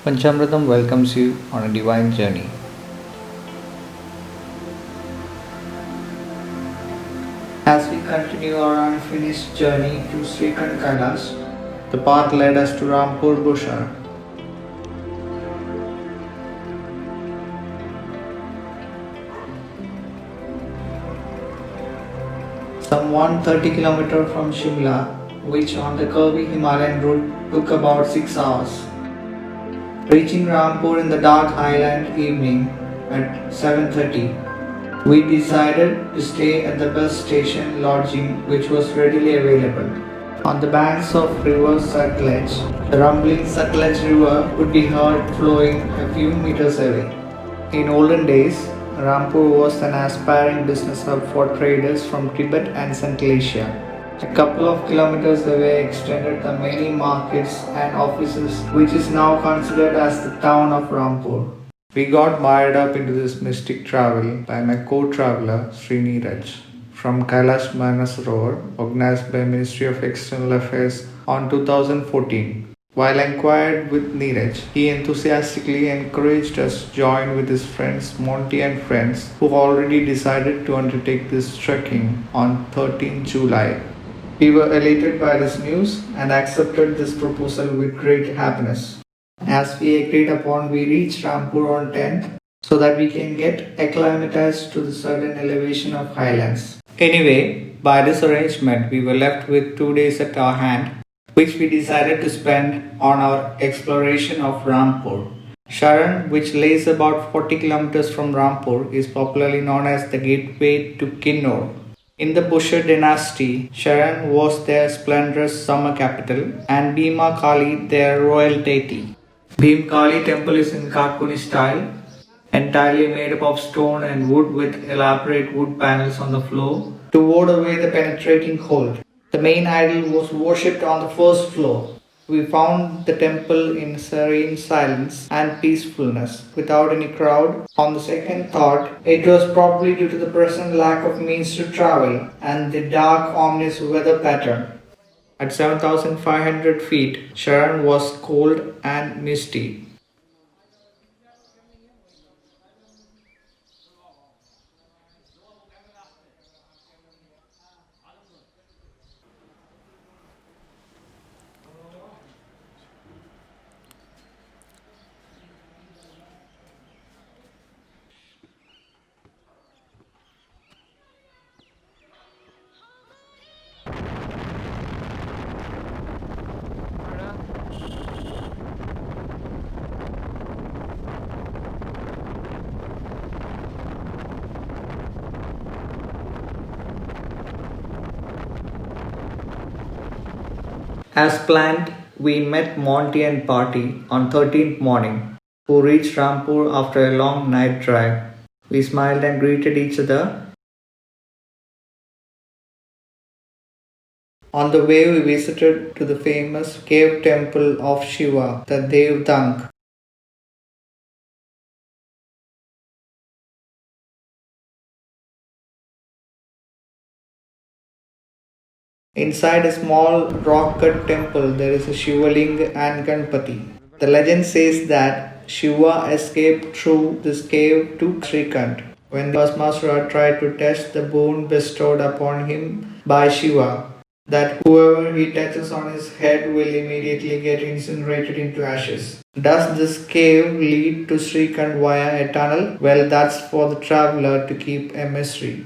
Panchamrutham welcomes you on a divine journey. As we continue our unfinished journey to Shreekhand Kailash, the path led us to Rampur Bus. Some 130 km from Shimla, which on the curvy Himalayan route took about 6 hours. Reaching Rampur in the dark highland evening at 7:30, we decided to stay at the bus station lodging which was readily available. On the banks of river Sutlej, the rumbling Sutlej river could be heard flowing a few meters away. In olden days, Rampur was an aspiring business hub for traders from Tibet and Central Asia. A couple of kilometers away extended the many markets and offices which is now considered as the town of Rampur. We got mired up into this mystic travel by my co-traveler Shrikant from Kailash Manasarovar, organized by Ministry of External Affairs on 2014. While I inquired with Neeraj, he enthusiastically encouraged us to join with his friends Monty and friends who already decided to undertake this trekking on 13 July. We were elated by this news and accepted this proposal with great happiness. As we agreed upon, we reached Rampur on 10th so that we can get acclimatized to the certain elevation of highlands. Anyway, by this arrangement, we were left with 2 days at our hand, which we decided to spend on our exploration of Rampur. Sharan, which lays about 40 kilometers from Rampur, is popularly known as the gateway to Kinnaur. In the Busher dynasty, Sharan was their splendorous summer capital and Bhima Kali their royal deity. Bhim Kali temple is in Kakuni style, entirely made up of stone and wood with elaborate wood panels on the floor to ward away the penetrating cold. The main idol was worshipped on the first floor. We found the temple in serene silence and peacefulness, without any crowd. On the second thought, it was probably due to the present lack of means to travel and the dark, ominous weather pattern. At 7,500 feet, Sharan was cold and misty. As planned, we met Monty and party on 13th morning, who reached Rampur after a long night drive. We smiled and greeted each other. On the way, we visited to the famous cave temple of Shiva, the Devdank. Inside a small rock-cut temple, there is a Shivalinga and Ganpati. The legend says that Shiva escaped through this cave to Shrikant when the Bhasmasura tried to test the boon bestowed upon him by Shiva, that whoever he touches on his head will immediately get incinerated into ashes. Does this cave lead to Shrikant via a tunnel? Well, that's for the traveler to keep a mystery.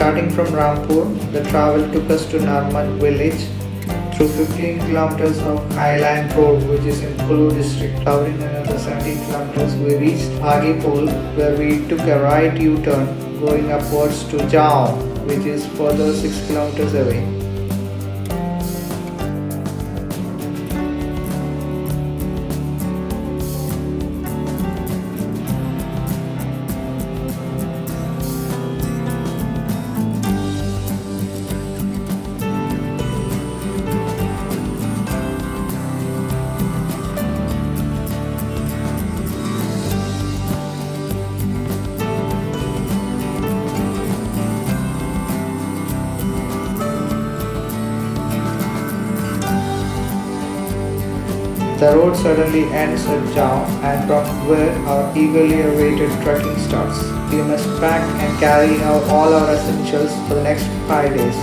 Starting from Rampur, the travel took us to Narman village through 15 kilometers of highland road which is in Kulu district. Covering another 17 kilometers, we reached Agipul where we took a right U-turn going upwards to Jao, which is further 6 kilometers away. The road suddenly ends at Jao, and from where our eagerly awaited trekking starts. We must pack and carry all our essentials for the next 5 days.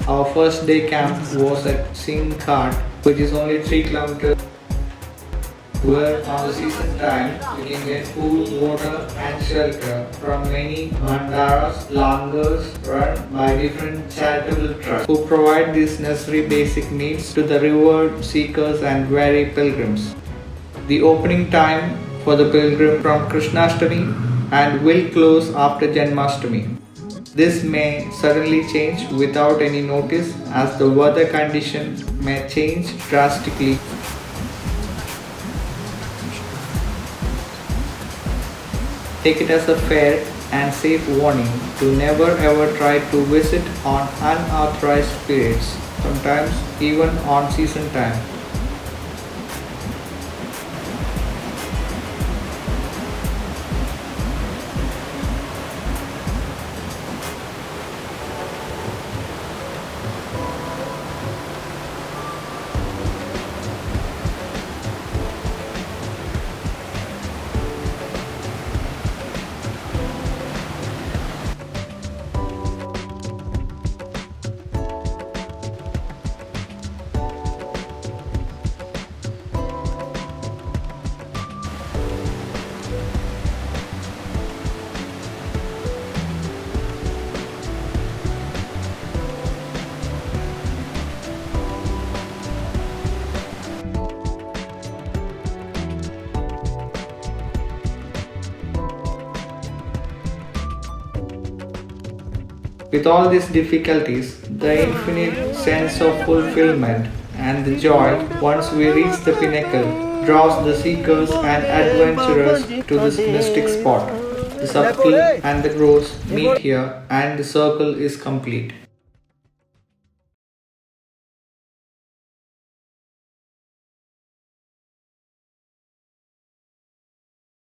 Our first day camp was at Shrikant, which is only 3 kilometers. Where on the season time we can get food, water and shelter from many mandaras, langars run by different charitable trusts who provide these necessary basic needs to the revered seekers and weary pilgrims. The opening time for the pilgrim from Krishnashtami and will close after Janmashtami. This may suddenly change without any notice as the weather conditions may change drastically. Take it as a fair and safe warning to never ever try to visit on unauthorized periods, sometimes even on season time. With all these difficulties, the infinite sense of fulfillment and the joy once we reach the pinnacle draws the seekers and adventurers to this mystic spot. The subtle and the gross meet here and the circle is complete.